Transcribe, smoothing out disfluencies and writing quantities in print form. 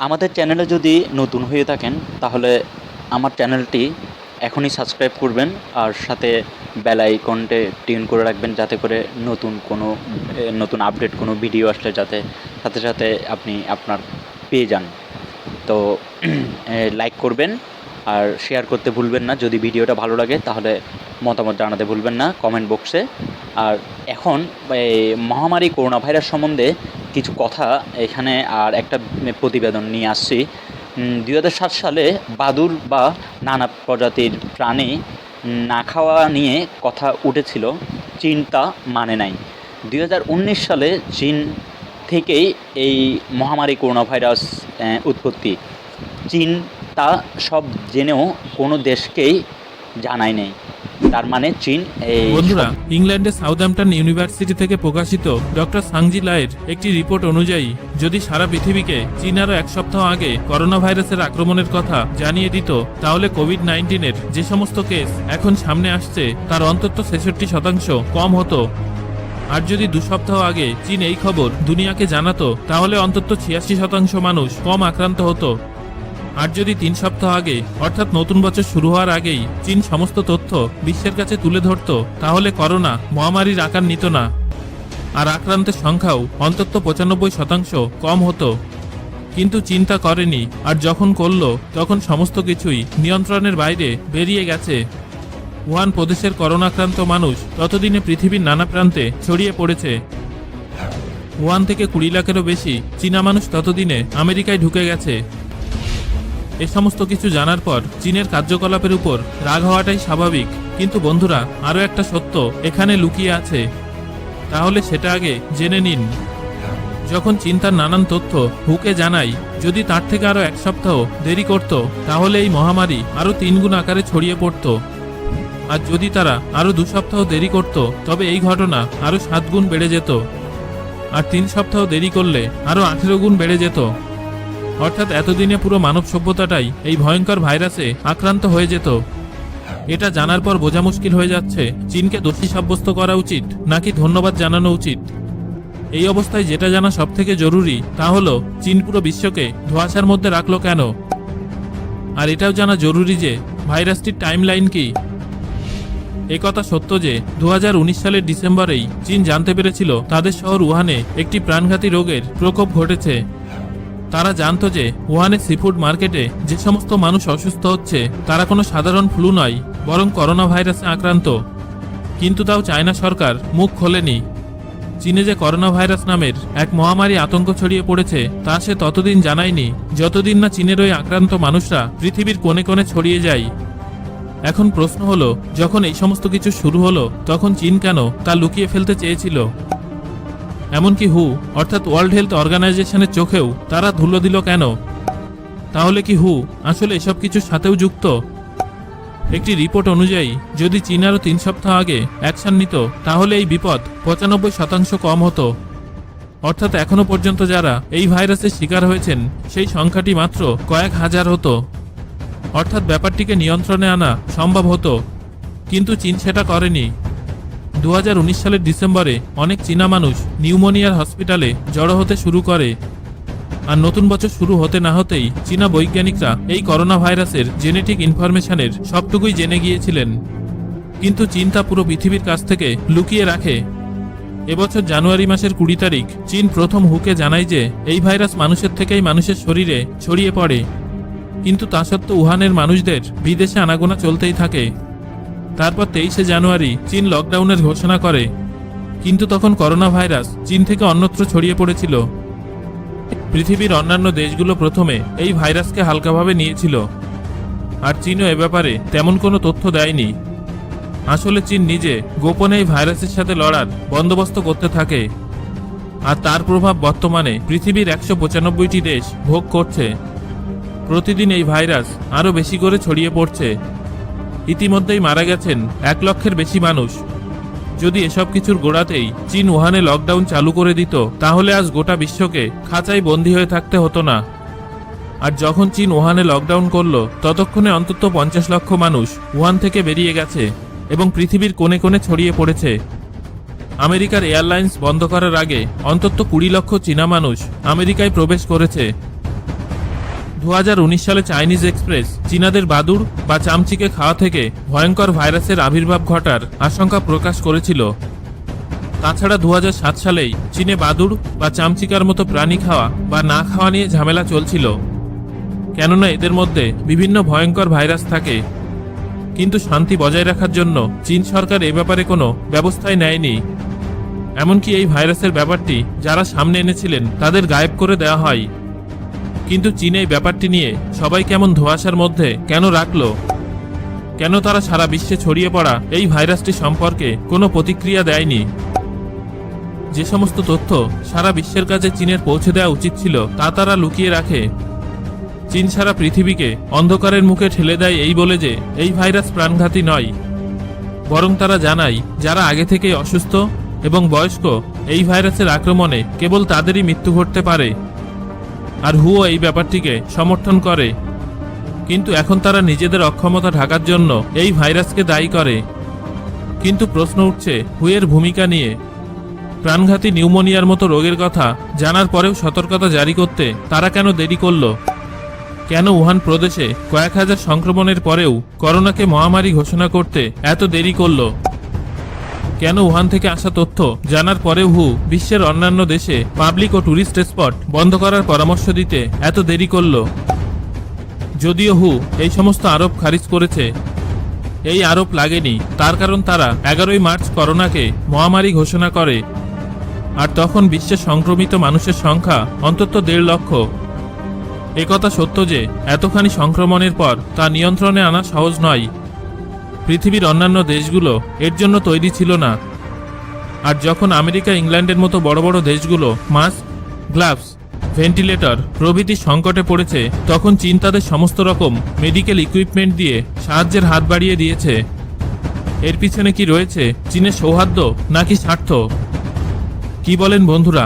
আমাদের চ্যানেলে যদি নতুন হয়ে থাকেন তাহলে আমার চ্যানেলটি এখনই সাবস্ক্রাইব করবেন আর সাথে বেল আইকনটি টিউন করে রাখবেন যাতে করে নতুন আপডেট কোনো ভিডিও আসলে যাতে সাথে সাথে আপনি আপনার পেয়ে যান। তো লাইক করবেন আর শেয়ার করতে ভুলবেন না। যদি ভিডিওটা ভালো লাগে তাহলে মতামত জানাতে ভুলবেন না কমেন্ট বক্সে। আর এখন এই মহামারী করোনা ভাইরাস সম্বন্ধে কিছু কথা এখানে আর একটা প্রতিবেদন নিয়ে আসছি। 2007 সালে বাদুড় বা নানা প্রজাতির প্রাণী না খাওয়া নিয়ে কথা উঠেছিল, চীন তা মানে নাই। 2019 সালে চীন থেকেই এই মহামারী করোনা ভাইরাস উৎপত্তি। চীন তা সব জেনেও কোনো দেশকেই জানায় নেই। তার মানে চীন এই বন্ধুরা, ইংল্যান্ডের সাউথহ্যাম্পটন ইউনিভার্সিটি থেকে প্রকাশিত ডক্টর সাংজি লায়ের একটি রিপোর্ট অনুযায়ী যদি সারা পৃথিবীকে চীন আরও এক সপ্তাহ আগে করোনা ভাইরাসের আক্রমণের কথা জানিয়ে দিত, তাহলে কোভিড-19-এর যে সমস্ত কেস এখন সামনে আসছে তার অন্তত 66% কম হতো। আর যদি 2 সপ্তাহ আগে চীন এই খবর দুনিয়াকে জানাতো তাহলে অন্তত 86% মানুষ কম আক্রান্ত হতো। আর যদি 3 সপ্তাহ আগে অর্থাৎ নতুন বছর শুরু হওয়ার আগেই চীন সমস্ত তথ্য বিশ্বের কাছে তুলে ধরত তাহলে করোনা মহামারীর আকার নিত না, আর আক্রান্তের সংখ্যাও অন্তত 95% কম হতো। কিন্তু চিন্তা করেনি, আর যখন করল তখন সমস্ত কিছুই নিয়ন্ত্রণের বাইরে বেরিয়ে গেছে। উহান প্রদেশের করোনাক্রান্ত মানুষ ততদিনে পৃথিবীর নানা প্রান্তে ছড়িয়ে পড়েছে। উহান থেকে 20 লাখেরও বেশি চীনা মানুষ ততদিনে আমেরিকায় ঢুকে গেছে। এ সমস্ত কিছু জানার পর চীনের কার্যকলাপের উপর রাগ হওয়াটাই স্বাভাবিক। কিন্তু বন্ধুরা, আরও একটা সত্য এখানে লুকিয়ে আছে, তাহলে সেটা আগে জেনে নিন। যখন চীন তার নানান তথ্য হুকে জানায়, যদি তার থেকে আরও 1 সপ্তাহ দেরি করত তাহলে এই মহামারী আরও 3 গুণ আকারে ছড়িয়ে পড়ত। আর যদি তারা আরও 2 সপ্তাহ দেরি করত তবে এই ঘটনা আরও 7 গুণ বেড়ে যেত। আর 3 সপ্তাহ দেরি করলে আরও 18 গুণ বেড়ে যেত। অর্থাৎ এতদিনে পুরো মানব সভ্যতাটাই এই ভয়ঙ্কর ভাইরাসে আক্রান্ত হয়ে যেত। এটা জানার পর বোঝা মুশকিল হয়ে যাচ্ছে চীনকে দোষী সাব্যস্ত করা উচিত নাকি ধন্যবাদ জানানো উচিত। এই অবস্থায় যেটা জানা সবথেকে জরুরি তা হলো চীন পুরো বিশ্বকে ধোঁয়াশার মধ্যে রাখলো কেন। আর এটাও জানা জরুরি যে ভাইরাসটির টাইমলাইন কি। একথা সত্য যে 2019 সালের ডিসেম্বরেই চীন জানতে পেরেছিল তাদের শহর উহানে একটি প্রাণঘাতী রোগের প্রকোপ ঘটেছে। তারা জানতো যে উহানের সিফুড মার্কেটে যে সমস্ত মানুষ অসুস্থ হচ্ছে তারা কোনো সাধারণ ফ্লু নয়, বরং করোনা ভাইরাসে আক্রান্ত। কিন্তু তাও চায়না সরকার মুখ খোলেনি। চীনে যে করোনা ভাইরাস নামের এক মহামারী আতঙ্ক ছড়িয়ে পড়েছে তা সে ততদিন জানায়নি যতদিন না চীনের ওই আক্রান্ত মানুষরা পৃথিবীর কোণে কোণে ছড়িয়ে যায়। এখন প্রশ্ন হলো, যখন এই সমস্ত কিছু শুরু হলো তখন চীন কেন তা লুকিয়ে ফেলতে চেয়েছিল? এমনকি হু অর্থাৎ ওয়ার্ল্ড হেলথ অর্গানাইজেশনের চোখেও তারা ধুলো দিল কেন? তাহলে কি হু আসলে এসব কিছুর সাথেও যুক্ত? একটি রিপোর্ট অনুযায়ী যদি চীন আরও 3 সপ্তাহ আগে অ্যাকশন নিত তাহলে এই বিপদ 95% কম হতো। অর্থাৎ এখনো পর্যন্ত যারা এই ভাইরাসের শিকার হয়েছেন সেই সংখ্যাটি মাত্র কয়েক হাজার হতো। অর্থাৎ ব্যাপারটিকে নিয়ন্ত্রণে আনা সম্ভব হতো, কিন্তু চীন সেটা করেনি। 2019 সালের ডিসেম্বরে অনেক চীনা মানুষ নিউমোনিয়ার হসপিটালে জড়ো হতে শুরু করে। আর নতুন বছর শুরু হতে না হতেই চীনা বৈজ্ঞানিকরা এই করোনা ভাইরাসের জেনেটিক ইনফরমেশনের সবটুকুই জেনে গিয়েছিলেন। কিন্তু চীন তা পুরো পৃথিবীর কাছ থেকে লুকিয়ে রাখে। এবছর জানুয়ারি মাসের 20 তারিখ চীন প্রথম হুকে জানায় যে এই ভাইরাস মানুষের থেকেই মানুষের শরীরে ছড়িয়ে পড়ে। কিন্তু তা সত্ত্বেও উহানের মানুষদের বিদেশে আনাগোনা চলতেই থাকে। তারপর 23শে জানুয়ারি চীন লকডাউনের ঘোষণা করে। কিন্তু তখন করোনা ভাইরাস চীন থেকে অন্যত্র ছড়িয়ে পড়েছিল। পৃথিবীর অন্যান্য দেশগুলো প্রথমে এই ভাইরাসকে হালকাভাবে নিয়েছিল, আর চীনও এ ব্যাপারে তেমন কোনো তথ্য দেয়নি। আসলে চীন নিজে গোপনে এই ভাইরাসের সাথে লড়ার বন্দোবস্ত করতে থাকে, আর তার প্রভাব বর্তমানে পৃথিবীর 195টি দেশ ভোগ করছে। প্রতিদিন এই ভাইরাস আরও বেশি করে ছড়িয়ে পড়ছে। ইতিমধ্যেই মারা গেছেন 1 লক্ষের বেশি মানুষ। যদি এসব কিছুর গোড়াতেই চীন উহানে লকডাউন চালু করে দিত তাহলে আজ গোটা বিশ্বকে খাঁচায় বন্দী হয়ে থাকতে হতো না। আর যখন চীন উহানে লকডাউন করলো ততক্ষণে অন্তত 50 লক্ষ মানুষ উহান থেকে বেরিয়ে গেছে এবং পৃথিবীর কোণে কোণে ছড়িয়ে পড়েছে। আমেরিকার এয়ারলাইন্স বন্ধ করার আগে অন্তত 20 লক্ষ চীনা মানুষ আমেরিকায় প্রবেশ করেছে। 2019 সালে চাইনিজ এক্সপ্রেস চীনাদের বাদুড় বা চামচিকে খাওয়া থেকে ভয়ঙ্কর ভাইরাসের আবির্ভাব ঘটার আশঙ্কা প্রকাশ করেছিল। তাছাড়া 2007 সালেই চীনে বাদুড় বা চামচিকার মতো প্রাণী খাওয়া বা না খাওয়া নিয়ে ঝামেলা চলছিল, কেননা এদের মধ্যে বিভিন্ন ভয়ঙ্কর ভাইরাস থাকে। কিন্তু শান্তি বজায় রাখার জন্য চীন সরকার এ ব্যাপারে কোনো ব্যবস্থাই নেয়নি। এমনকি এই ভাইরাসের ব্যাপারটি যারা সামনে এনেছিলেন তাদের গায়েব করে দেওয়া হয়। কিন্তু চীন এই ব্যাপারটি নিয়ে সবাই কেমন ধোঁয়াশার মধ্যে কেন রাখলো? কেন তারা সারা বিশ্বে ছড়িয়ে পড়া এই ভাইরাসটি সম্পর্কে কোনো প্রতিক্রিয়া দেয়নি? যে সমস্ত তথ্য সারা বিশ্বের কাছে চীনের পৌঁছে দেওয়া উচিত ছিল তা তারা লুকিয়ে রাখে। চীন সারা পৃথিবীকে অন্ধকারের মুখে ঠেলে দেয় এই বলে যে এই ভাইরাস প্রাণঘাতী নয়, বরং তারা জানায় যারা আগে থেকেই অসুস্থ এবং বয়স্ক এই ভাইরাসের আক্রমণে কেবল তাদেরই মৃত্যু ঘটতে পারে। আর হুও এই ব্যাপারটিকে সমর্থন করে, কিন্তু এখন তারা নিজেদের অক্ষমতা ঢাকার জন্য এই ভাইরাসকে দায়ী করে। কিন্তু প্রশ্ন উঠছে হুয়ের ভূমিকা নিয়ে। প্রাণঘাতী নিউমোনিয়ার মতো রোগের কথা জানার পরেও সতর্কতা জারি করতে তারা কেন দেরি করল? কেন উহান প্রদেশে কয়েক হাজার সংক্রমণের পরেও করোনাকে মহামারী ঘোষণা করতে এত দেরি করল? কেন উহান থেকে আসা তথ্য জানার পরেও হু বিশ্বের অন্যান্য দেশে পাবলিক ও ট্যুরিস্ট স্পট বন্ধ করার পরামর্শ দিতে এত দেরি করল? যদিও হু এই সমস্ত আরোপ খারিজ করেছে, এই আরোপ লাগেনি, তার কারণ তারা 11 মার্চ করোনাকে মহামারী ঘোষণা করে। আর তখন বিশ্বে সংক্রমিত মানুষের সংখ্যা অন্তত 1.5 লক্ষ। একথা সত্য যে এতখানি সংক্রমণের পর তা নিয়ন্ত্রণে আনা সহজ নয়। পৃথিবীর অন্যান্য দেশগুলো এর জন্য তৈরি ছিল না। আর যখন আমেরিকা ইংল্যান্ডের মতো বড় বড় দেশগুলো মাস্ক, গ্লাভস, ভেন্টিলেটর প্রভৃতি সংকটে পড়েছে, তখন চীন তাদের সমস্ত রকম মেডিকেল ইকুইপমেন্ট দিয়ে সাহায্যের হাত বাড়িয়ে দিয়েছে। এর পিছনে কি রয়েছে চীনের সৌহার্দ্য নাকি স্বার্থ? কি বলেন বন্ধুরা?